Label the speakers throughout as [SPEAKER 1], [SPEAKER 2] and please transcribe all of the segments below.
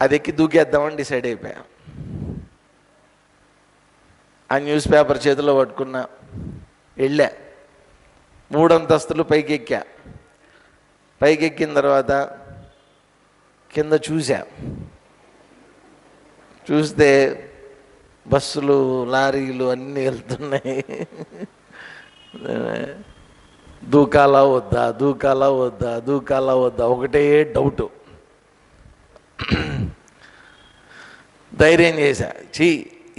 [SPEAKER 1] అది ఎక్కి దూకేద్దామని డిసైడ్ అయిపోయాం. ఆ న్యూస్ పేపర్ చేతిలో పట్టుకున్నా, వెళ్ళా, 3 అంతస్తులు పైకి ఎక్కా. పైకి ఎక్కిన తర్వాత కింద చూస్తే బస్సులు, లారీలు అన్నీ వెళ్తున్నాయి. దూకాలా వద్దా ఒకటే డౌటు. ధైర్యం చేశా,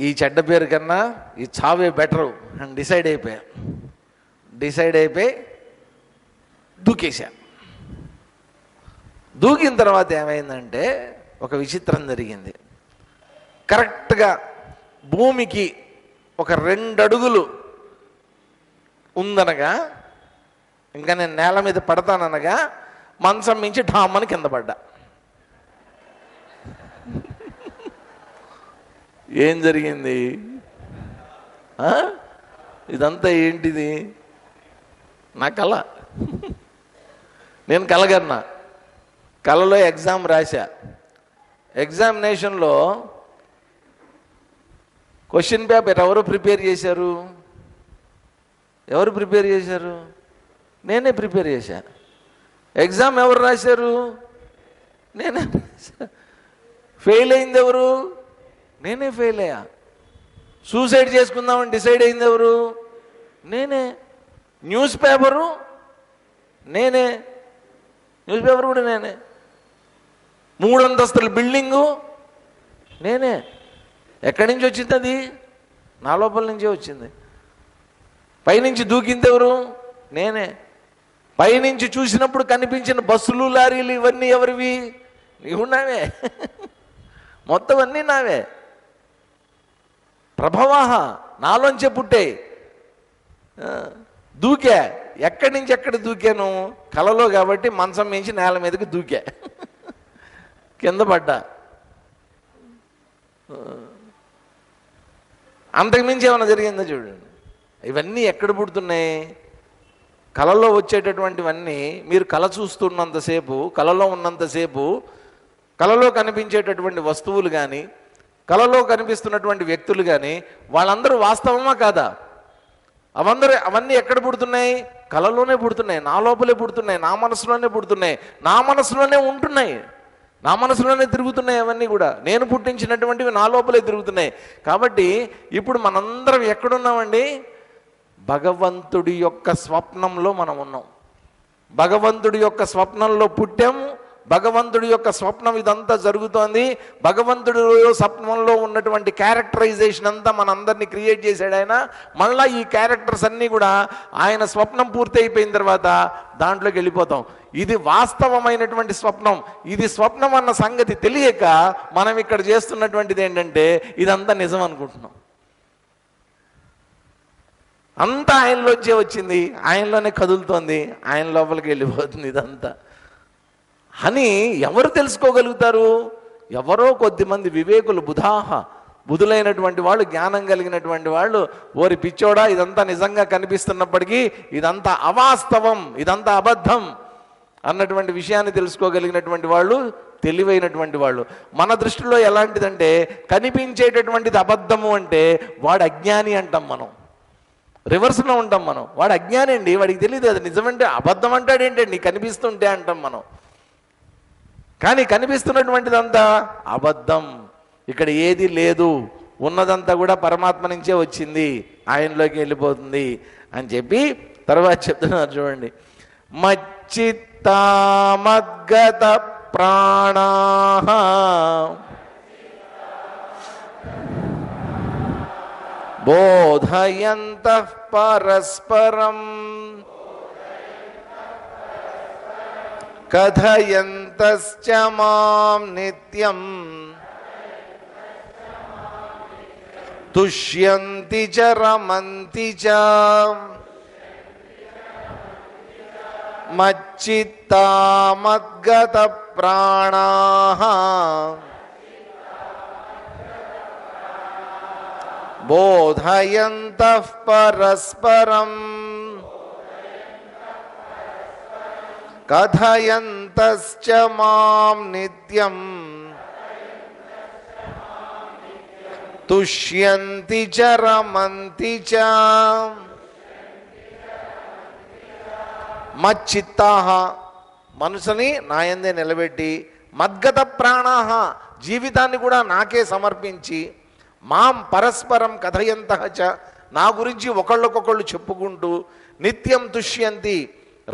[SPEAKER 1] ఈ చెడ్డ పేరు కన్నా ఈ చావే బెటరు అని డిసైడ్ అయిపోయి దూకేశా. దూకిన తర్వాత ఏమైందంటే ఒక విచిత్రం జరిగింది. కరెక్ట్గా భూమికి ఒక 2 అడుగులు ఉందనగా, ఇంకా నేను నేల మీద పడతాననగా మంచం మించి ఢామ్మని కింద పడ్డా. ఏం జరిగింది? ఇదంతా ఏంటిది? నా కళ. నేను కలగన్నా. కళలో ఎగ్జామ్ రాశా. ఎగ్జామినేషన్లో క్వశ్చన్ పేపర్ ఎవరు ప్రిపేర్ చేశారు? నేనే ప్రిపేర్ చేశా. ఎగ్జామ్ ఎవరు రాశారు? నేనే రాశా. ఫెయిల్ అయింది ఎవరు? నేనే ఫెయిల్ అయ్యా. సూసైడ్ చేసుకుందామని డిసైడ్ అయింది ఎవరు? నేనే. న్యూస్ పేపరు నేనే. న్యూస్ పేపర్ కూడా నేనే. 3 అంతస్తుల బిల్డింగు నేనే. ఎక్కడి నుంచి వచ్చింది అది? నా లోపల నుంచే వచ్చింది. పైనుంచి దూకింది ఎవరు? నేనే. పైనుంచి చూసినప్పుడు కనిపించిన బస్సులు, లారీలు ఇవన్నీ ఎవరివి? నీవు నావే. మొత్తం అన్నీ నావే. ప్రభవాహ నాలోంచే పుట్టే. దూకా. ఎక్కడి నుంచి ఎక్కడ దూకాను? కలలో కాబట్టి మంచం మించి నేల మీదకి దూకా. కింద పడ్డా. అంతకుమించి ఏమైనా జరిగిందో చూడండి. ఇవన్నీ ఎక్కడ పుడుతున్నాయి? కళలో వచ్చేటటువంటివన్నీ మీరు కళ చూస్తున్నంతసేపు, కళలో ఉన్నంతసేపు కళలో కనిపించేటటువంటి వస్తువులు కానీ, కళలో కనిపిస్తున్నటువంటి వ్యక్తులు కానీ వాళ్ళందరూ వాస్తవమా కాదా? అవన్నీ ఎక్కడ పుడుతున్నాయి? కళలోనే పుడుతున్నాయి, నా లోపలే పుడుతున్నాయి, నా మనసులోనే పుడుతున్నాయి, నా మనసులోనే ఉంటున్నాయి, నా మనసులోనే తిరుగుతున్నాయి. అవన్నీ కూడా నేను పుట్టించినటువంటివి నా లోపలే తిరుగుతున్నాయి. కాబట్టి ఇప్పుడు మనందరం ఎక్కడున్నామండి? భగవంతుడి యొక్క స్వప్నంలో మనం ఉన్నాం. భగవంతుడి యొక్క స్వప్నంలో పుట్టాము. భగవంతుడి యొక్క స్వప్నం ఇదంతా జరుగుతోంది. భగవంతుడి స్వప్నంలో ఉన్నటువంటి క్యారెక్టరైజేషన్ అంతా మనందరినీ క్రియేట్ చేశాడు ఆయన. మళ్ళీ ఈ క్యారెక్టర్స్ అన్నీ కూడా ఆయన స్వప్నం పూర్తి అయిపోయిన తర్వాత దాంట్లోకి వెళ్ళిపోతాం. ఇది వాస్తవమైనటువంటి స్వప్నం. ఇది స్వప్నం అన్న సంగతి తెలియక మనం ఇక్కడ చేస్తున్నటువంటిది ఏంటంటే ఇదంతా నిజం అనుకుంటున్నాం. అంతా ఆయనలోంచే వచ్చింది, ఆయనలోనే కదులుతోంది, ఆయన లోపలికి వెళ్ళిపోతుంది ఇదంతా అని ఎవరు తెలుసుకోగలుగుతారు? ఎవరో కొద్దిమంది వివేకులు, బుధులైనటువంటి వాళ్ళు, జ్ఞానం కలిగినటువంటి వాళ్ళు, ఓరి పిచ్చోడా ఇదంతా నిజంగా కనిపిస్తున్నప్పటికీ ఇదంతా అవాస్తవం, ఇదంతా అబద్ధం అన్నటువంటి విషయాన్ని తెలుసుకోగలిగినటువంటి వాళ్ళు, తెలివైనటువంటి వాళ్ళు. మన దృష్టిలో ఎలాంటిదంటే కనిపించేటటువంటిది అబద్ధము అంటే వాడు అజ్ఞాని అంటాం మనం. రివర్స్లో ఉంటాం మనం. వాడు అజ్ఞాని అండి, వాడికి తెలియదు అది నిజమంటే. అబద్ధం అంటాడేంటండి కనిపిస్తుంటే అంటాం మనం. కానీ కనిపిస్తున్నటువంటిదంతా అబద్ధం. ఇక్కడ ఏది లేదు, ఉన్నదంతా కూడా పరమాత్మ నుంచే వచ్చింది, ఆయనలోకి వెళ్ళిపోతుంది అని చెప్పి తర్వాత చెప్తున్నారు చూడండి. మచ్చిత్తామద్గత ప్రాణాః బోధయంతః పరస్పరం కథయంతశ్చ మాం నిత్యం తుష్యంతి చ రమంతి చ మచ్చిత్తామద్గత ప్రాణాః బోధయంతః పరస్పరం కథయంతశ్చ మాం నిత్యం తుష్యంతి చ రమంతి చ మచ్చిత్తాః మనసుని నాయందే నిలబెట్టి మద్గత ప్రాణాః జీవితాన్ని కూడా నాకే సమర్పించి మాం పరస్పరం కథయంతః చ నా గురించి ఒకళ్ళకొకళ్ళు చెప్పుకుంటూ నిత్యం తుష్యంతి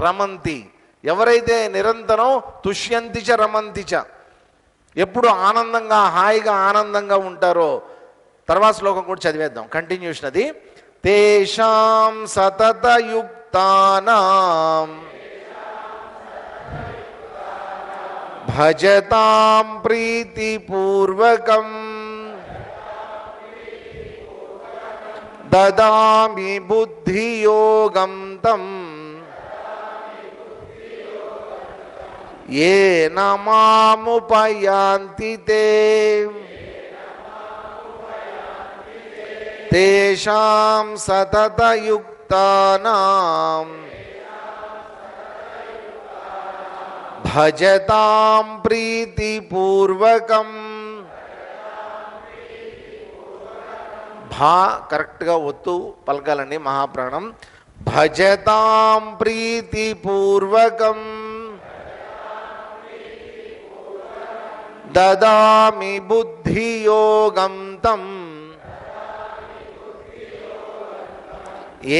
[SPEAKER 1] రమంతి ఎవరైతే నిరంతరం తుష్యంతి చ రమంతి చ ఎప్పుడు ఆనందంగా హాయిగా ఆనందంగా ఉంటారో తర్వాత శ్లోకం కూడా చదివేద్దాం కంటిన్యూషన్ అది తేషాం సతతయుక్తానాం భజతాం ప్రీతిపూర్వకం దదామి బుద్ధియోగం తం ఏన మాముపయాంతి తే తేషాం సతతయుక్తానాం భజతాం ప్రీతిపూర్వకం భా కరెక్ట్గా ఒత్తు పలకాలండి మహాప్రాణం భజతాం ప్రీతిపూర్వకం దదామి బుద్ధియోగం తం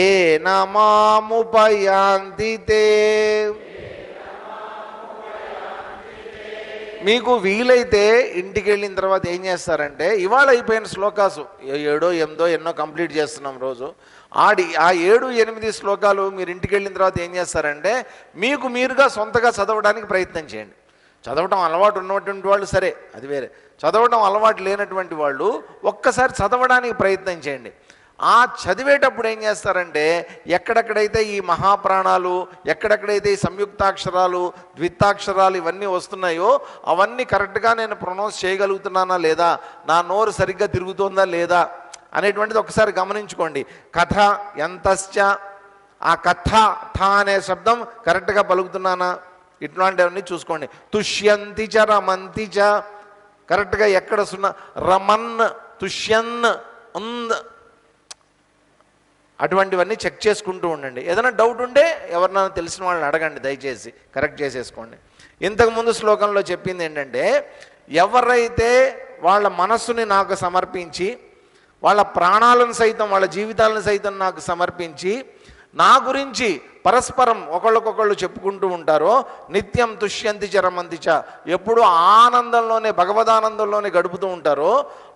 [SPEAKER 1] ఏన మాముపయాంతి తే మీకు వీలైతే ఇంటికి వెళ్ళిన తర్వాత ఏం చేస్తారంటే ఇవాళ అయిపోయిన శ్లోకాసు 7, 8 ఎన్నో కంప్లీట్ చేస్తున్నాం రోజు ఆ 7, 8 శ్లోకాలు మీరు ఇంటికి వెళ్ళిన తర్వాత ఏం చేస్తారంటే మీకు మీరుగా సొంతగా చదవడానికి ప్రయత్నం చేయండి. చదవటం అలవాటు ఉన్నటువంటి వాళ్ళు సరే అది వేరే, చదవటం అలవాటు లేనటువంటి వాళ్ళు ఒక్కసారి చదవడానికి ప్రయత్నం చేయండి. ఆ చదివేటప్పుడు ఏం చేస్తారంటే ఎక్కడెక్కడైతే ఈ మహాప్రాణాలు ఎక్కడెక్కడైతే ఈ సంయుక్తాక్షరాలు ద్విత్తాక్షరాలు ఇవన్నీ వస్తున్నాయో అవన్నీ కరెక్ట్గా నేను ప్రొనౌన్స్ చేయగలుగుతున్నానా లేదా, నా నోరు సరిగ్గా తిరుగుతుందా లేదా అనేటువంటిది ఒకసారి గమనించుకోండి. కథ ఎంతశ్చ ఆ కథ థ అనే శబ్దం కరెక్ట్గా పలుకుతున్నానా ఇట్లాంటివన్నీ చూసుకోండి. తుష్యంతి చ రమంతి చ కరెక్ట్గా ఎక్కడ సున్నా రమన్ తుష్యన్ ఉంద్ అటువంటివన్నీ చెక్ చేసుకుంటూ ఉండండి. ఏదైనా డౌట్ ఉంటే ఎవరినైనా తెలిసిన వాళ్ళని అడగండి, దయచేసి కరెక్ట్ చేసేసుకోండి. ఇంతకుముందు శ్లోకంలో చెప్పింది ఏంటంటే ఎవరైతే వాళ్ళ మనస్సుని నాకు సమర్పించి వాళ్ళ ప్రాణాలను సైతం వాళ్ళ జీవితాలను సైతం నాకు సమర్పించి నా గురించి పరస్పరం ఒకళ్ళకొకళ్ళు చెప్పుకుంటూ ఉంటారో నిత్యం తుష్యంతి చ రమంతి చ ఎప్పుడు ఆనందంలోనే భగవదానందంలోనే గడుపుతూ ఉంటారో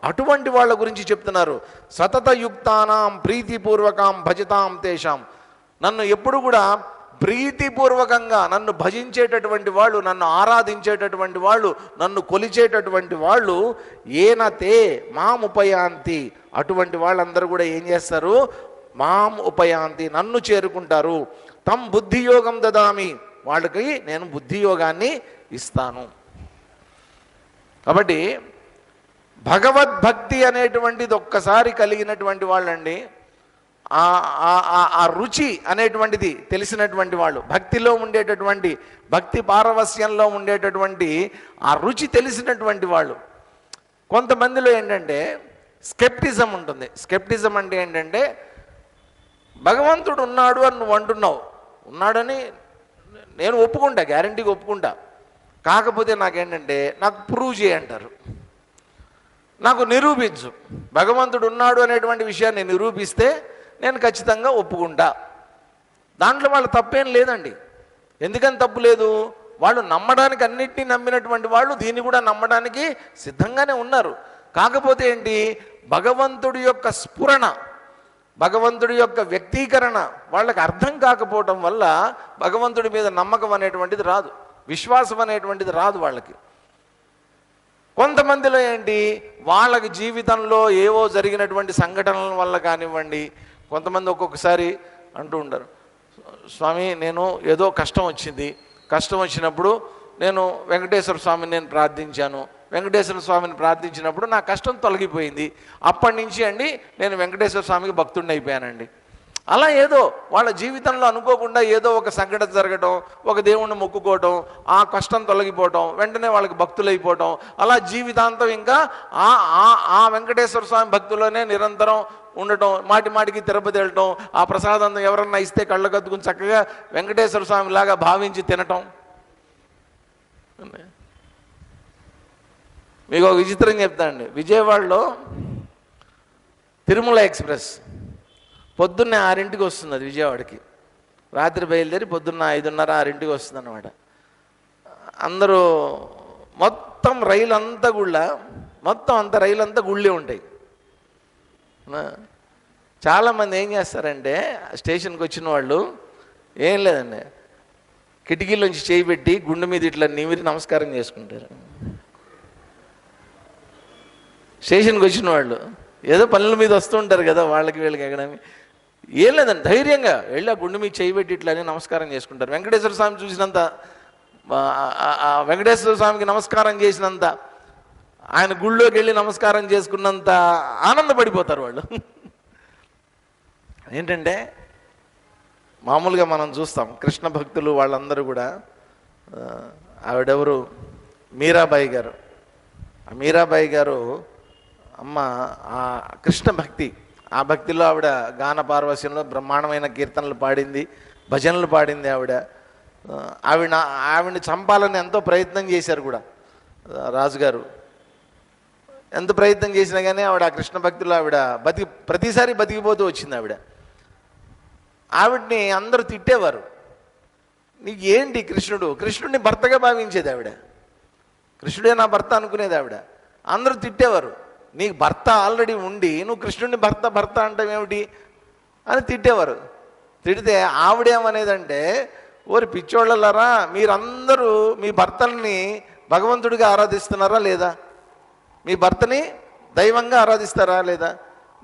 [SPEAKER 1] అటువంటి వాళ్ళ గురించి చెప్తున్నారు. సతతయుక్తానాం ప్రీతిపూర్వకాం భజతాం తేషాం నన్ను ఎప్పుడు కూడా ప్రీతిపూర్వకంగా నన్ను భజించేటటువంటి వాళ్ళు, నన్ను ఆరాధించేటటువంటి వాళ్ళు, నన్ను కొలిచేటటువంటి వాళ్ళు ఏనతే మాముపయాంతి అటువంటి వాళ్ళందరూ కూడా ఏం చేస్తారు మాం ఉపయాంతి నన్ను చేరుకుంటారు. తం బుద్ధియోగం దదామి వాళ్ళకి నేను బుద్ధియోగాన్ని ఇస్తాను. కాబట్టి భగవద్భక్తి అనేటువంటిది ఒక్కసారి కలిగినటువంటి వాళ్ళండి ఆ రుచి అనేటువంటిది తెలిసినటువంటి వాళ్ళు, భక్తిలో ఉండేటటువంటి భక్తి పారవస్యంలో ఉండేటటువంటి ఆ రుచి తెలిసినటువంటి వాళ్ళు. కొంతమందిలో ఏంటంటే స్కెప్టిజం ఉంటుంది. స్కెప్టిజం అంటే ఏంటంటే భగవంతుడు ఉన్నాడు అని నువ్వు అంటున్నావు, ఉన్నాడని నేను ఒప్పుకుంటా, గ్యారంటీగా ఒప్పుకుంటా. కాకపోతే నాకేంటంటే నాకు ప్రూవ్ చేయంటారు, నాకు నిరూపించు, భగవంతుడు ఉన్నాడు అనేటువంటి విషయాన్ని నిరూపిస్తే నేను ఖచ్చితంగా ఒప్పుకుంటా. దాంట్లో వాళ్ళ తప్పేం లేదండి. ఎందుకని తప్పు లేదు, వాళ్ళు నమ్మడానికి అన్నిటినీ నమ్మినటువంటి వాళ్ళు దీన్ని కూడా నమ్మడానికి సిద్ధంగానే ఉన్నారు. కాకపోతే ఏంటి భగవంతుడి యొక్క స్ఫురణ, భగవంతుడి యొక్క వ్యక్తీకరణ వాళ్ళకి అర్థం కాకపోవటం వల్ల భగవంతుడి మీద నమ్మకం అనేటువంటిది రాదు, విశ్వాసం అనేటువంటిది రాదు వాళ్ళకి. కొంతమందిలో ఏంటి వాళ్ళకి జీవితంలో ఏవో జరిగినటువంటి సంఘటనల వల్ల కానివ్వండి, కొంతమంది ఒక్కొక్కసారి అంటూ ఉంటారు, స్వామి నేను ఏదో కష్టం వచ్చింది, కష్టం వచ్చినప్పుడు నేను వెంకటేశ్వర స్వామిని నేను ప్రార్థించాను, వెంకటేశ్వర స్వామిని ప్రార్థించినప్పుడు నా కష్టం తొలగిపోయింది, అప్పటి నుంచి అండి నేను వెంకటేశ్వర స్వామికి భక్తుడిని అయిపోయానండి అలా ఏదో వాళ్ళ జీవితంలో అనుకోకుండా ఏదో ఒక సంఘటన జరగటం, ఒక దేవుణ్ణి మొక్కుకోవటం, ఆ కష్టం తొలగిపోవటం, వెంటనే వాళ్ళకి భక్తులైపోవటం, అలా జీవితాంతం ఇంకా ఆ ఆ వెంకటేశ్వర స్వామి భక్తుల్లోనే నిరంతరం ఉండటం, మాటి మాటికి తిరుపతి వెళ్ళటం, ఆ ప్రసాదం ఎవరన్నా ఇస్తే కళ్ళకద్దుకుని చక్కగా వెంకటేశ్వర స్వామి లాగా భావించి తినటం. మీకు ఒక విచిత్రం చెప్తానండి. విజయవాడలో తిరుమల ఎక్స్ప్రెస్ పొద్దున్నే 6ంటికి వస్తుంది, అది విజయవాడకి. రాత్రి బయలుదేరి పొద్దున్న 5:30, 6ంటికి వస్తుంది అన్నమాట. అందరూ మొత్తం రైలు అంతా రైలు అంతా గుళ్ళే ఉంటాయి. చాలామంది ఏం చేస్తారంటే స్టేషన్కి వచ్చిన వాళ్ళు ఏం లేదండి, కిటికీలోంచి చేయి పెట్టి గుండె మీద ఇట్లా నిమిరి నమస్కారం చేసుకుంటారు. స్టేషన్కి వచ్చిన వాళ్ళు ఏదో పనుల మీద వస్తూ ఉంటారు కదా, వాళ్ళకి వీళ్ళకి ఎక్కడమి ఏం లేదండి, ధైర్యంగా వెళ్ళి ఆ గుండె మీద చేయి పెట్టి ఇట్లా అని నమస్కారం చేసుకుంటారు. వెంకటేశ్వర స్వామి చూసినంత, వెంకటేశ్వర స్వామికి నమస్కారం చేసినంత, ఆయన గుళ్ళోకి వెళ్ళి నమస్కారం చేసుకున్నంత ఆనందపడిపోతారు వాళ్ళు. ఏంటంటే మామూలుగా మనం చూస్తాం కృష్ణ భక్తులు వాళ్ళందరూ కూడా, ఆవిడెవరు, మీరాబాయి గారు. ఆ మీరాబాయి గారు అమ్మ ఆ కృష్ణ భక్తి, ఆ భక్తిలో ఆవిడ గాన పార్వశ్యంలో బ్రహ్మాండమైన కీర్తనలు పాడింది, భజనలు పాడింది. ఆవిడని చంపాలని ఎంతో ప్రయత్నం చేశారు కూడా రాజుగారు. ఎంత ప్రయత్నం చేసినా కానీ ఆవిడ ఆ కృష్ణ భక్తిలో ప్రతిసారి బతికిపోతూ వచ్చింది. ఆవిడ్ని అందరూ తిట్టేవారు. నీకు ఏంటి కృష్ణుడిని భర్తగా భావించేది ఆవిడ. కృష్ణుడే నా భర్త అనుకునేది ఆవిడ. అందరూ తిట్టేవారు, నీకు భర్త ఆల్రెడీ ఉండి నువ్వు కృష్ణుడిని భర్త అంటావేమిటి అని తిట్టేవారు. తిడితే ఆవిడేమనేదంటే, ఓరి పిచ్చోళ్ళలారా, మీరందరూ మీ భర్తల్ని భగవంతుడిగా ఆరాధిస్తున్నారా లేదా? మీ భర్తని దైవంగా ఆరాధిస్తారా లేదా?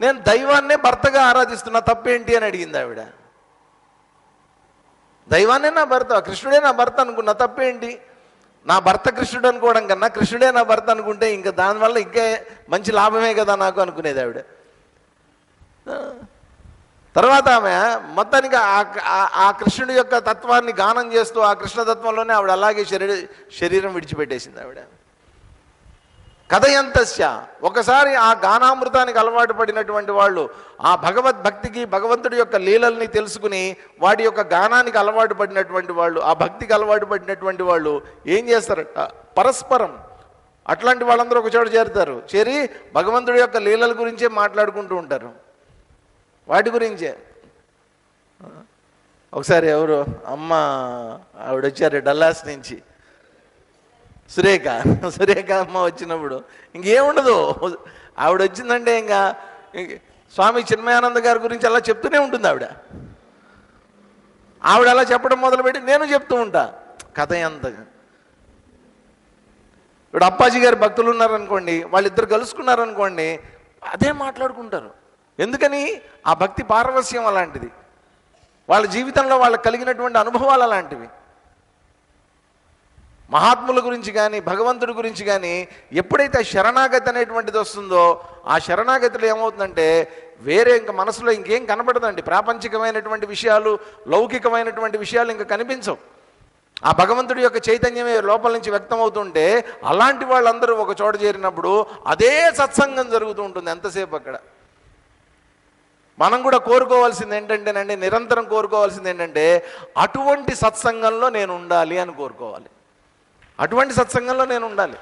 [SPEAKER 1] నేను దైవాన్నే భర్తగా ఆరాధిస్తున్నా, తప్పేంటి అని అడిగింది ఆవిడ. దైవాన్నే నా భర్త, కృష్ణుడే నా భర్త అనుకున్నా, తప్పేంటి? నా భర్త కృష్ణుడు అనుకోవడం కన్నా కృష్ణుడే నా భర్త అనుకుంటే ఇంకా దానివల్ల ఇంకా మంచి లాభమే కదా నాకు అనుకునేది ఆవిడ. తర్వాత ఆమె మొత్తానికి ఆ కృష్ణుడి యొక్క తత్వాన్ని గానం చేస్తూ ఆ కృష్ణతత్వంలోనే ఆవిడ అలాగే శరీరం విడిచిపెట్టేసింది ఆవిడ. కథ ఎంతస్య, ఒకసారి ఆ గానామృతానికి అలవాటు పడినటువంటి వాళ్ళు, ఆ భగవద్భక్తికి, భగవంతుడి యొక్క లీలల్ని తెలుసుకుని వాడి యొక్క గానానికి అలవాటు పడినటువంటి వాళ్ళు, ఆ భక్తికి అలవాటు పడినటువంటి వాళ్ళు ఏం చేస్తారట, పరస్పరం అట్లాంటి వాళ్ళందరూ ఒక చోట చేరుతారు. చేరి భగవంతుడి యొక్క లీలల గురించే మాట్లాడుకుంటూ ఉంటారు, వాటి గురించే. ఒకసారి ఎవరు అమ్మ ఆవిడ వచ్చారు డల్లాస్ నుంచి, సురేఖ అమ్మ వచ్చినప్పుడు ఇంకేముండదు. ఆవిడ వచ్చిందంటే ఇంకా స్వామి చిన్మయానంద గారి గురించి అలా చెప్తూనే ఉంటుంది ఆవిడ అలా చెప్పడం మొదలుపెట్టి నేను చెప్తూ ఉంటా కథ ఎంతగా. ఇప్పుడు అప్పాజీ గారి భక్తులు ఉన్నారనుకోండి, వాళ్ళిద్దరు కలుసుకున్నారనుకోండి, అదే మాట్లాడుకుంటారు. ఎందుకని? ఆ భక్తి పారవస్యం అలాంటిది, వాళ్ళ జీవితంలో వాళ్ళకి కలిగినటువంటి అనుభవాలు అలాంటివి. మహాత్ముల గురించి కానీ భగవంతుడి గురించి కానీ ఎప్పుడైతే శరణాగతి అనేటువంటిది వస్తుందో, ఆ శరణాగతిలో ఏమవుతుందంటే వేరే ఇంకా మనసులో ఇంకేం కనబడదండి. ప్రాపంచికమైనటువంటి విషయాలు, లౌకికమైనటువంటి విషయాలు ఇంకా కనిపించవు. ఆ భగవంతుడి యొక్క చైతన్యమే లోపల నుంచి వ్యక్తం అవుతుంటే, అలాంటి వాళ్ళందరూ ఒక చోట చేరినప్పుడు అదే సత్సంగం జరుగుతూ ఉంటుంది ఎంతసేపు అక్కడ. మనం కూడా కోరుకోవాల్సింది ఏంటంటేనండి, నిరంతరం కోరుకోవాల్సింది ఏంటంటే అటువంటి సత్సంగంలో నేను ఉండాలి అని కోరుకోవాలి. అటువంటి సత్సంగంలో నేను ఉండాలి.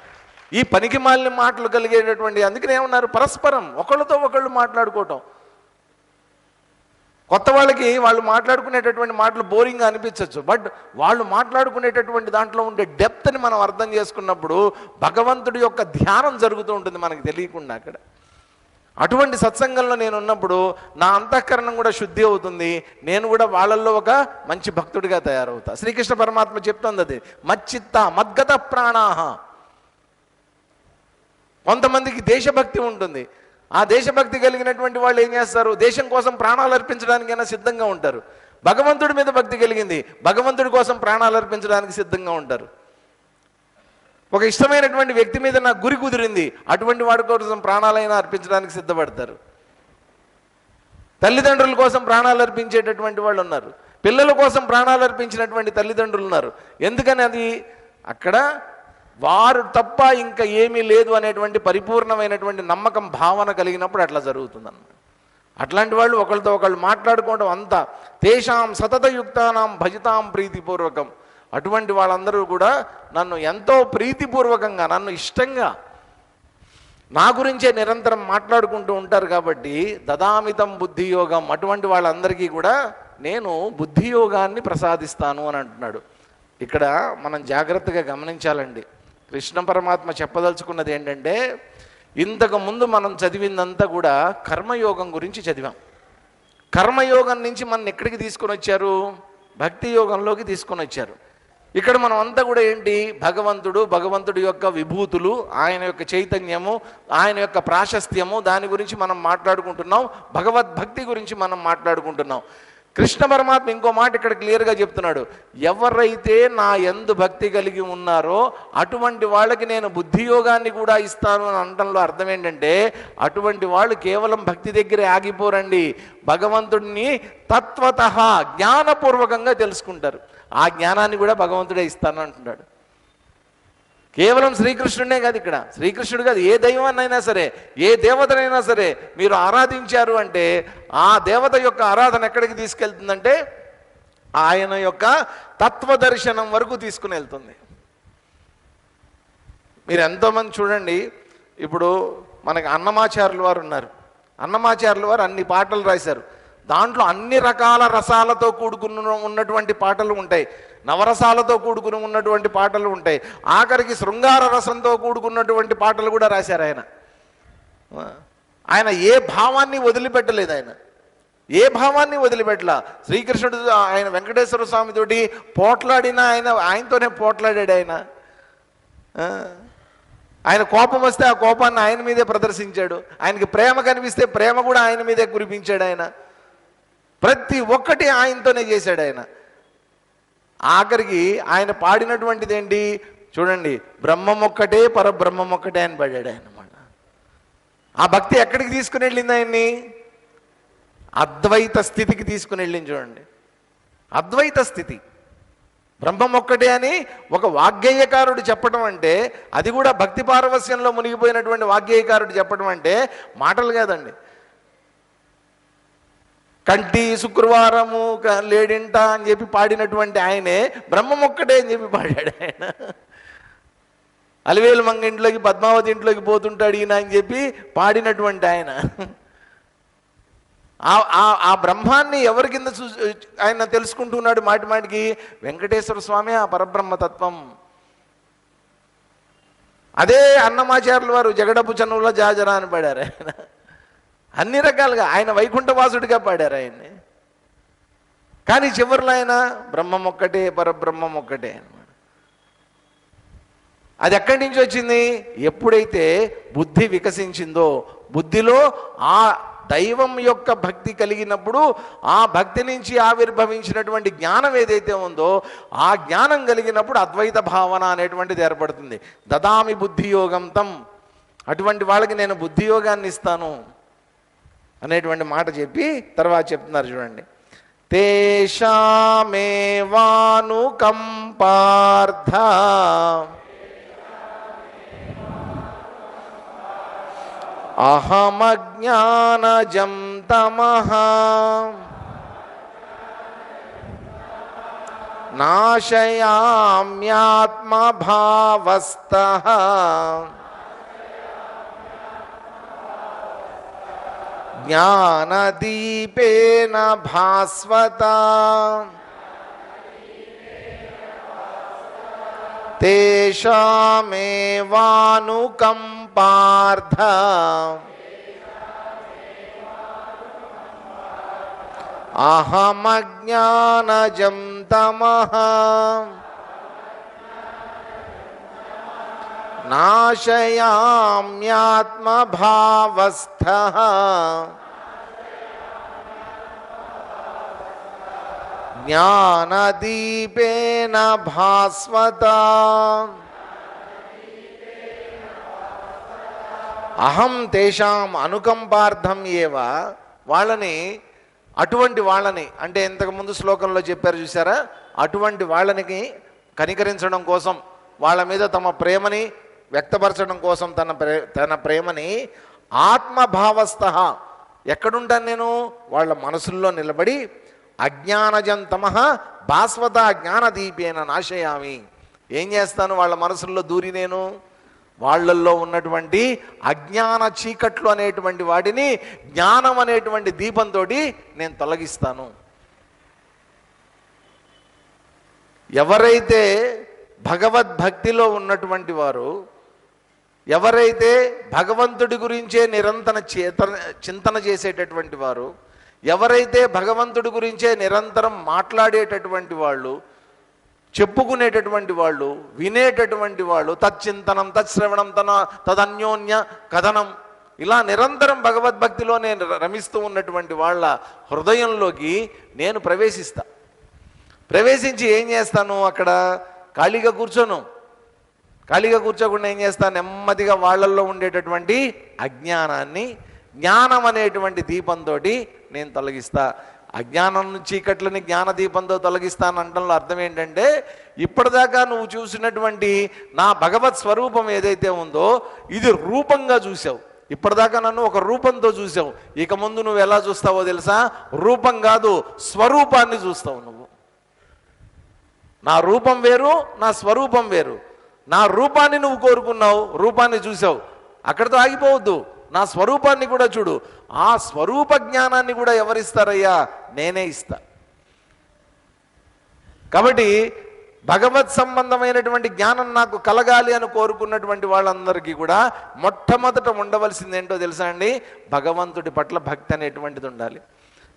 [SPEAKER 1] ఈ పనికి మాలిన మాటలు కలిగేటటువంటి, అందుకనే ఏమన్నారు, పరస్పరం ఒకళ్ళతో ఒకళ్ళు మాట్లాడుకోవటం. కొత్త వాళ్ళకి వాళ్ళు మాట్లాడుకునేటటువంటి మాటలు బోరింగ్గా అనిపించవచ్చు, బట్ వాళ్ళు మాట్లాడుకునేటటువంటి దాంట్లో ఉండే డెప్త్ని మనం అర్థం చేసుకున్నప్పుడు భగవంతుడి యొక్క ధ్యానం జరుగుతూ ఉంటుంది మనకు తెలియకుండా అక్కడ. అటువంటి సత్సంగంలో నేను ఉన్నప్పుడు నా అంతఃకరణం కూడా శుద్ధి అవుతుంది, నేను కూడా వాళ్ళల్లో ఒక మంచి భక్తుడిగా తయారవుతా. శ్రీకృష్ణ పరమాత్మ చెప్తుంది అది, మచ్చిత్త మద్గత ప్రాణాహ. కొంతమందికి దేశభక్తి ఉంటుంది, ఆ దేశభక్తి కలిగినటువంటి వాళ్ళు ఏం చేస్తారు, దేశం కోసం ప్రాణాలు అర్పించడానికైనా సిద్ధంగా ఉంటారు. భగవంతుడి మీద భక్తి కలిగింది, భగవంతుడి కోసం ప్రాణాలు అర్పించడానికి సిద్ధంగా ఉంటారు. ఒక ఇష్టమైనటువంటి వ్యక్తి మీద నాకు గురి కుదిరింది, అటువంటి వాడి కోసం ప్రాణాలైనా అర్పించడానికి సిద్ధపడతారు. తల్లిదండ్రుల కోసం ప్రాణాలు అర్పించేటటువంటి వాళ్ళు ఉన్నారు, పిల్లల కోసం ప్రాణాలు అర్పించినటువంటి తల్లిదండ్రులు ఉన్నారు. ఎందుకని అది అక్కడ వారు తప్ప ఇంకా ఏమీ లేదు అనేటువంటి పరిపూర్ణమైనటువంటి నమ్మకం, భావన కలిగినప్పుడు అట్లా జరుగుతుందన్నమాట. అట్లాంటి వాళ్ళు ఒకళ్ళతో ఒకళ్ళు మాట్లాడుకోవడం అంతా తేషాం సతతయుక్తానాం భజితాం ప్రీతిపూర్వకం. అటువంటి వాళ్ళందరూ కూడా నన్ను ఎంతో ప్రీతిపూర్వకంగా, నన్ను ఇష్టంగా నా గురించే నిరంతరం మాట్లాడుకుంటూ ఉంటారు. కాబట్టి దదామితం బుద్ధియోగం, అటువంటి వాళ్ళందరికీ కూడా నేను బుద్ధియోగాన్ని ప్రసాదిస్తాను అని అంటున్నాడు. ఇక్కడ మనం జాగ్రత్తగా గమనించాలండి. కృష్ణ పరమాత్మ చెప్పదలుచుకున్నది ఏంటంటే, ఇంతకు ముందు మనం చదివిందంతా కూడా కర్మయోగం గురించి చదివాం. కర్మయోగం నుంచి మనం ఎక్కడికి తీసుకొని వచ్చారు? భక్తి యోగంలోకి తీసుకొని వచ్చారు. ఇక్కడ మనం అంతా కూడా ఏంటి? భగవంతుడి యొక్క విభూతులు, ఆయన యొక్క చైతన్యము, ఆయన యొక్క ప్రాశస్త్యము, దాని గురించి మనం మాట్లాడుకుంటున్నాం. భగవద్భక్తి గురించి మనం మాట్లాడుకుంటున్నాం. కృష్ణ పరమాత్మ ఇంకో మాట ఇక్కడ క్లియర్గా చెప్తున్నాడు. ఎవరైతే నా యందు భక్తి కలిగి ఉన్నారో అటువంటి వాళ్ళకి నేను బుద్ధియోగాన్ని కూడా ఇస్తాను అని అనడంలో అర్థం ఏంటంటే, అటువంటి వాళ్ళు కేవలం భక్తి దగ్గరే ఆగిపోరండి, భగవంతుడిని తత్వతః జ్ఞానపూర్వకంగా తెలుసుకుంటారు. ఆ జ్ఞానాన్ని కూడా భగవంతుడే ఇస్తాను అంటున్నాడు. కేవలం శ్రీకృష్ణుడే కాదు, ఇక్కడ శ్రీకృష్ణుడు కాదు, ఏ దైవాన్నైనా సరే, ఏ దేవతనైనా సరే మీరు ఆరాధించారు అంటే ఆ దేవత యొక్క ఆరాధన ఎక్కడికి తీసుకెళ్తుందంటే ఆయన యొక్క తత్వదర్శనం వరకు తీసుకుని వెళ్తుంది. మీరు ఎంతోమంది చూడండి, ఇప్పుడు మనకి అన్నమాచార్యుల వారు ఉన్నారు. అన్నమాచార్యుల వారు అన్ని పాటలు రాశారు. దాంట్లో అన్ని రకాల రసాలతో కూడుకున్న ఉన్నటువంటి పాటలు ఉంటాయి, నవరసాలతో కూడుకుని ఉన్నటువంటి పాటలు ఉంటాయి, ఆఖరికి శృంగార రసంతో కూడుకున్నటువంటి పాటలు కూడా రాశారు ఆయన. ఆయన ఏ భావాన్ని వదిలిపెట్టలేదు, ఆయన ఏ భావాన్ని వదిలిపెట్టలా. శ్రీకృష్ణుడు ఆయన వెంకటేశ్వర స్వామితోటి పోట్లాడినా ఆయనతోనే పోట్లాడాడు ఆయన. ఆయన కోపం వస్తే ఆ కోపాన్ని ఆయన మీదే ప్రదర్శించాడు. ఆయనకి ప్రేమ కనిపిస్తే ప్రేమ కూడా ఆయన మీదే కురిపించాడు. ఆయన ప్రతి ఒక్కటి ఆయనతోనే చేశాడు. ఆయన ఆఖరికి ఆయన పాడినటువంటిది ఏంటి చూడండి, బ్రహ్మం ఒక్కటే పరబ్రహ్మం ఒక్కటే అని పాడాడు ఆయన అన్నమాట. ఆ భక్తి ఎక్కడికి తీసుకుని వెళ్ళింది? ఆయన్ని అద్వైత స్థితికి తీసుకుని వెళ్ళింది. చూడండి, అద్వైత స్థితి. బ్రహ్మం ఒక్కటే అని ఒక వాగ్గేయకారుడు చెప్పడం అంటే, అది కూడా భక్తి పారవస్యంలో మునిగిపోయినటువంటి వాగ్గేయకారుడు చెప్పడం అంటే మాటలు కాదండి. కంటి శుక్రవారము లేడింట అని చెప్పి పాడినటువంటి ఆయనే బ్రహ్మం ఒక్కటే అని చెప్పి పాడాడు ఆయన. అలివేలు మంగ ఇంట్లోకి పద్మావతి ఇంట్లోకి పోతుంటాడు ఈయన అని చెప్పి పాడినటువంటి ఆయన. ఆ బ్రహ్మాన్ని ఎవరి కింద ఆయన తెలుసుకుంటున్నాడు మాటి మాటికి? వెంకటేశ్వర స్వామి ఆ పరబ్రహ్మతత్వం. అదే అన్నమాచార్యుల వారు జగడపు చనువుల జాజరా అని పాడారు ఆయన. అన్ని రకాలుగా ఆయన వైకుంఠవాసుడిగా పాడారు ఆయన్ని. కానీ చివరిలో ఆయన బ్రహ్మం ఒక్కటే పరబ్రహ్మం ఒక్కటే అన్నమాట. అది ఎక్కడి నుంచి వచ్చింది? ఎప్పుడైతే బుద్ధి వికసించిందో, బుద్ధిలో ఆ దైవం యొక్క భక్తి కలిగినప్పుడు ఆ భక్తి నుంచి ఆవిర్భవించినటువంటి జ్ఞానం ఏదైతే ఉందో ఆ జ్ఞానం కలిగినప్పుడు అద్వైత భావన అనేటువంటిది ఏర్పడుతుంది. దదామి బుద్ధియోగం తం, అటువంటి వాళ్ళకి నేను బుద్ధియోగాన్ని ఇస్తాను అనేటువంటి మాట చెప్పి తర్వాత చెప్తున్నారు. చూడండి, తేషామేవానుకంపార్థ అహమజ్ఞానజం తమః నాశయామ్యాత్మభావస్తః జ్ఞానదీపేన భాస్వత తేషామేవానుకంపార్థ అహమజ్ఞానజం తమః నాశయామ్యాత్మభావస్థః జ్ఞానదీపేన భాస్వత అహం తేషాం అనుకంపార్థం ఏవ, వాళ్ళని అటువంటి వాళ్ళని, అంటే ఇంతకుముందు శ్లోకంలో చెప్పారు చూసారా, అటువంటి వాళ్ళని కనికరించడం కోసం, వాళ్ళ మీద తమ ప్రేమని వ్యక్తపరచడం కోసం తన ప్రేమని ఆత్మభావస్థ, ఎక్కడుంటాను నేను, వాళ్ళ మనసుల్లో నిలబడి అజ్ఞానజంతమ భాస్వత జ్ఞానదీపేన నాశయామి, ఏం చేస్తాను, వాళ్ళ మనసుల్లో దూరి నేను వాళ్ళల్లో ఉన్నటువంటి అజ్ఞాన చీకట్లు అనేటువంటి వాటిని జ్ఞానం అనేటువంటి దీపంతో నేను తొలగిస్తాను. ఎవరైతే భగవద్భక్తిలో ఉన్నటువంటి వారు, ఎవరైతే భగవంతుడి గురించే నిరంతర చింతన చేసేటటువంటి వారు, ఎవరైతే భగవంతుడి గురించే నిరంతరం మాట్లాడేటటువంటి వాళ్ళు, చెప్పుకునేటటువంటి వాళ్ళు, వినేటటువంటి వాళ్ళు, తచ్చింతనం తత్శ్రవణం తదన్యోన్య కథనం, ఇలా నిరంతరం భగవద్భక్తిలో నేను రమిస్తూ ఉన్నటువంటి వాళ్ళ హృదయంలోకి నేను ప్రవేశించి ఏం చేస్తాను, అక్కడ ఖాళీగా కూర్చోను. ఖాళీగా కూర్చోకుండా ఏం చేస్తాను, నెమ్మదిగా వాళ్ళల్లో ఉండేటటువంటి అజ్ఞానాన్ని జ్ఞానం అనేటువంటి దీపంతో నేను తొలగిస్తా. అజ్ఞానం చీకట్లని జ్ఞానదీపంతో తొలగిస్తాను అంటంలో అర్థం ఏంటంటే, ఇప్పటిదాకా నువ్వు చూసినటువంటి నా భగవత్ స్వరూపం ఏదైతే ఉందో ఇది రూపంగా చూసావు. ఇప్పటిదాకా నన్ను ఒక రూపంతో చూసావు. ఇక ముందు నువ్వు ఎలా చూస్తావో తెలుసా, రూపం కాదు స్వరూపాన్ని చూస్తావు. నువ్వు నా రూపం వేరు, నా స్వరూపం వేరు. నా రూపాన్ని నువ్వు కోరుకున్నావు, రూపాన్ని చూసావు, అక్కడితో ఆగిపోవద్దు. నా స్వరూపాన్ని కూడా చూడు. ఆ స్వరూప జ్ఞానాన్ని కూడా ఎవరిస్తారయ్యా, నేనే ఇస్తా. కాబట్టి భగవత్ సంబంధమైనటువంటి జ్ఞానం నాకు కలగాలి అని కోరుకున్నటువంటి వాళ్ళందరికీ కూడా మొట్టమొదట ఉండవలసింది ఏంటో తెలుసా అండి, భగవంతుడి పట్ల భక్తి అనేటువంటిది ఉండాలి.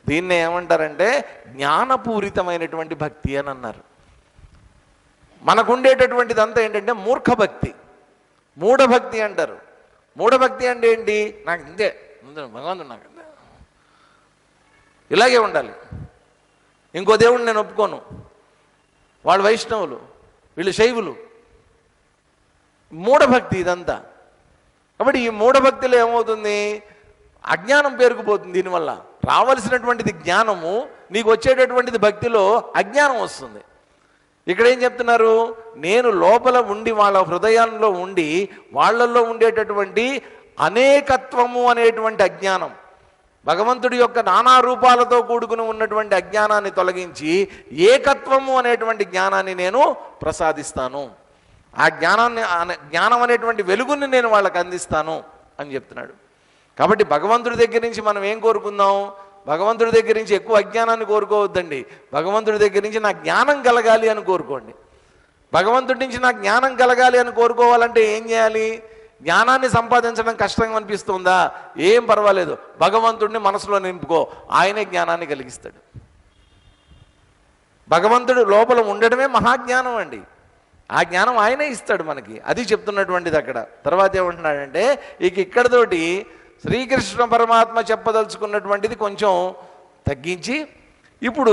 [SPEAKER 1] దీన్నే ఏమంటారంటే జ్ఞానపూరితమైనటువంటి భక్తి అని అన్నారు. మనకుండేటటువంటిది అంతా ఏంటంటే మూర్ఖభక్తి, మూఢభక్తి అంటారు. మూఢభక్తి అంటే ఏంటి, నాకు ఇంతే భగవంతుడు, నాకు ఇంతే, ఇలాగే ఉండాలి, ఇంకో దేవుడిని నేను ఒప్పుకోను, వాళ్ళు వైష్ణవులు, వీళ్ళు శైవులు. మూఢభక్తి ఇదంతా. కాబట్టి ఈ మూఢభక్తిలో ఏమవుతుంది, అజ్ఞానం పేరుకుపోతుంది. దీనివల్ల రావలసినటువంటిది జ్ఞానము, నీకు వచ్చేటటువంటిది భక్తిలో అజ్ఞానం వస్తుంది. ఇక్కడ ఏం చెప్తున్నారు, నేను లోపల ఉండి వాళ్ళ హృదయాల్లో ఉండి వాళ్ళల్లో ఉండేటటువంటి అనేకత్వము అనేటువంటి అజ్ఞానం, భగవంతుడి యొక్క నానా రూపాలతో కూడుకుని ఉన్నటువంటి అజ్ఞానాన్ని తొలగించి ఏకత్వము అనేటువంటి జ్ఞానాన్ని నేను ప్రసాదిస్తాను. ఆ జ్ఞానం అనేటువంటి వెలుగుని నేను వాళ్ళకి అందిస్తాను అని చెప్తున్నాడు. కాబట్టి భగవంతుడి దగ్గర నుంచి మనం ఏం కోరుకుందాం, భగవంతుడి దగ్గర నుంచి ఎక్కువ అజ్ఞానాన్ని కోరుకోవద్దండి. భగవంతుడి దగ్గర నుంచి నాకు జ్ఞానం కలగాలి అని కోరుకోండి. భగవంతుడి నుంచి నాకు జ్ఞానం కలగాలి అని కోరుకోవాలంటే ఏం చేయాలి, జ్ఞానాన్ని సంపాదించడం కష్టంగా అనిపిస్తుందా, ఏం పర్వాలేదు, భగవంతుడిని మనసులో నింపుకో, ఆయనే జ్ఞానాన్ని కలిగిస్తాడు. భగవంతుడు లోపల ఉండడమే మహాజ్ఞానం అండి. ఆ జ్ఞానం ఆయనే ఇస్తాడు మనకి. అది చెప్తున్నటువంటిది అక్కడ. తర్వాత ఏమంటున్నాడంటే, ఇక్కడతోటి శ్రీకృష్ణ పరమాత్మ చెప్పదలుచుకున్నటువంటిది కొంచెం తగ్గించి ఇప్పుడు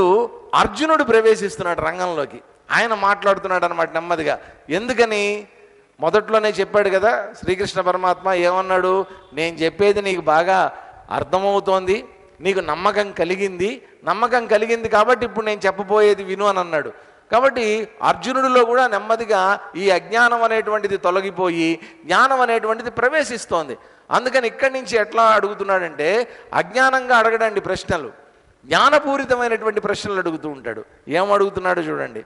[SPEAKER 1] అర్జునుడు ప్రవేశిస్తున్నాడు రంగంలోకి. ఆయన మాట్లాడుతున్నాడు అన్నమాట నెమ్మదిగా. ఎందుకని, మొదట్లోనే చెప్పాడు కదా శ్రీకృష్ణ పరమాత్మ, ఏమన్నాడు, నేను చెప్పేది నీకు బాగా అర్థమవుతోంది, నీకు నమ్మకం కలిగింది కాబట్టి ఇప్పుడు నేను చెప్పబోయేది విను అని అన్నాడు. కాబట్టి అర్జునుడిలో కూడా నెమ్మదిగా ఈ అజ్ఞానం అనేటువంటిది తొలగిపోయి జ్ఞానం అనేటువంటిది ప్రవేశిస్తోంది. అందుకని ఇక్కడి నుంచి ఎట్లా అడుగుతున్నాడంటే, అజ్ఞానంగా అడగడండి ప్రశ్నలు, జ్ఞానపూరితమైనటువంటి ప్రశ్నలు అడుగుతూ ఉంటాడు. ఏం అడుగుతున్నాడు చూడండి.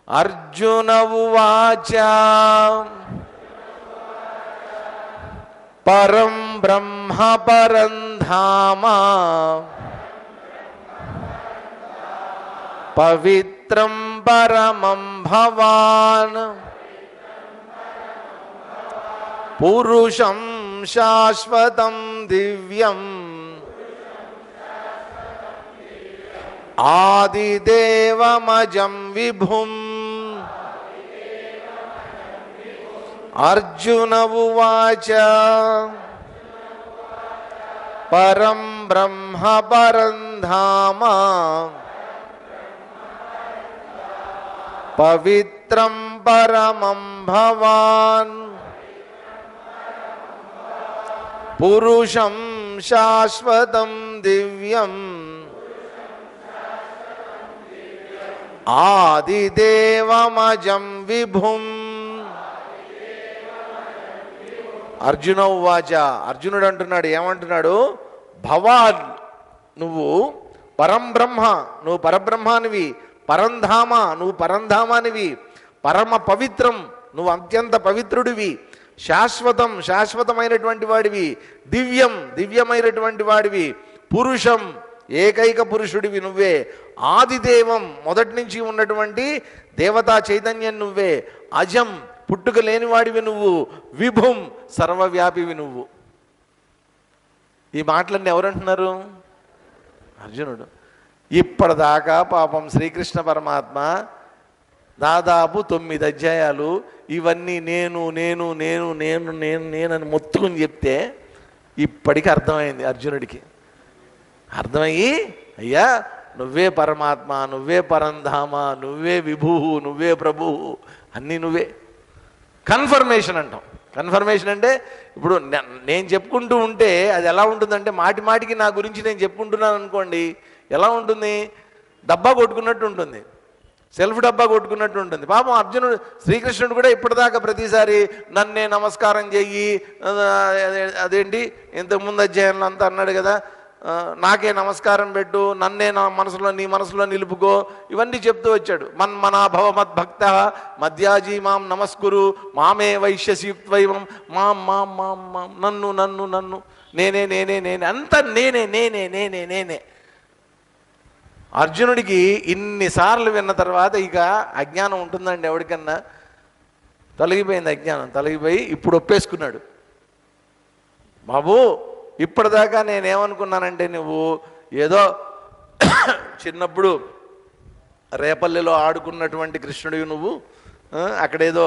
[SPEAKER 1] అర్జున ఉవాచ పరం బ్రహ్మ పరం ధామ పవిత్రం పరమం భవాన్ పురుషం శాశ్వతం దివ్యం ఆదిదేవమజం విభుం. అర్జున ఉవాచ పరం బ్రహ్మ పరం ధామ పవిత్రం పరమం భవాన్ పురుషం శాశ్వతం దివ్యం ఆదిదేవమజం విభుం. అర్జున ఉవాచ, అర్జునుడు అంటున్నాడు, ఏమంటున్నాడు? భవాన్, నువ్వు పరంబ్రహ్మ, నువ్వు పరబ్రహ్మానివి. పరంధామ, నువ్వు పరంధామానివి. పరమ పవిత్రం, నువ్వు అత్యంత పవిత్రుడివి. శాశ్వతం, శాశ్వతమైనటువంటి వాడివి. దివ్యం, దివ్యమైనటువంటి వాడివి. పురుషం, ఏకైక పురుషుడివి నువ్వే. ఆదిదేవం, మొదటి నుంచి ఉన్నటువంటి దేవతా చైతన్యం నువ్వే. అజం, పుట్టుక లేనివాడివి నువ్వు. విభుం, సర్వవ్యాపివి నువ్వు. ఈ మాటలన్నీ ఎవరంటున్నారు? అర్జునుడు. ఇప్పటిదాకా పాపం శ్రీకృష్ణ పరమాత్మ దాదాపు 9 అధ్యాయాలు ఇవన్నీ నేను నేను నేను నేను నేను నేనని మొత్తుకుని చెప్తే ఇప్పటికి అర్థమైంది అర్జునుడికి. అర్థమయ్యి, అయ్యా నువ్వే పరమాత్మ, నువ్వే పరంధామ, నువ్వే విభువు, నువ్వే ప్రభువు, అన్నీ నువ్వే. కన్ఫర్మేషన్ అంటాం. కన్ఫర్మేషన్ అంటే ఇప్పుడు నేను చెప్పుకుంటూ ఉంటే అది ఎలా ఉంటుందంటే, మాటి మాటికి నా గురించి నేను చెప్పుకుంటున్నాను అనుకోండి, ఎలా ఉంటుంది? డబ్బా కొట్టుకున్నట్టు ఉంటుంది, సెల్ఫ్ డబ్బా కొట్టుకున్నట్టు ఉంటుంది. పాపం అర్జునుడు, శ్రీకృష్ణుడు కూడా ఇప్పటిదాకా ప్రతిసారి నన్నే నమస్కారం చెయ్యి, అదేంటి ఇంతకుముందు అధ్యాయంలో అంతా అన్నాడు కదా, నాకే నమస్కారం పెట్టు, నన్నే నా మనసులో నీ మనసులో నిలుపుకో, ఇవన్నీ చెప్తూ వచ్చాడు. మన్మనా భవ మద్భక్త మధ్యాజీ మాం నమస్కురు మామే వైశ్యసియుక్తైవం మాం మాం మాం మాం, నన్ను నన్ను నన్ను, నేనే నేనే నేనే, అంతా నేనే నేనే నేనే నేనే. అర్జునుడికి ఇన్నిసార్లు విన్న తర్వాత ఇక అజ్ఞానం ఉంటుందండి ఎవరికన్నా? తొలగిపోయింది అజ్ఞానం, తొలగిపోయి ఇప్పుడు ఒప్పేసుకున్నాడు. బాబు, ఇప్పటిదాకా నేనేమనుకున్నానంటే నువ్వు ఏదో చిన్నప్పుడు రేపల్లిలో ఆడుకున్నటువంటి కృష్ణుడివి నువ్వు, అక్కడేదో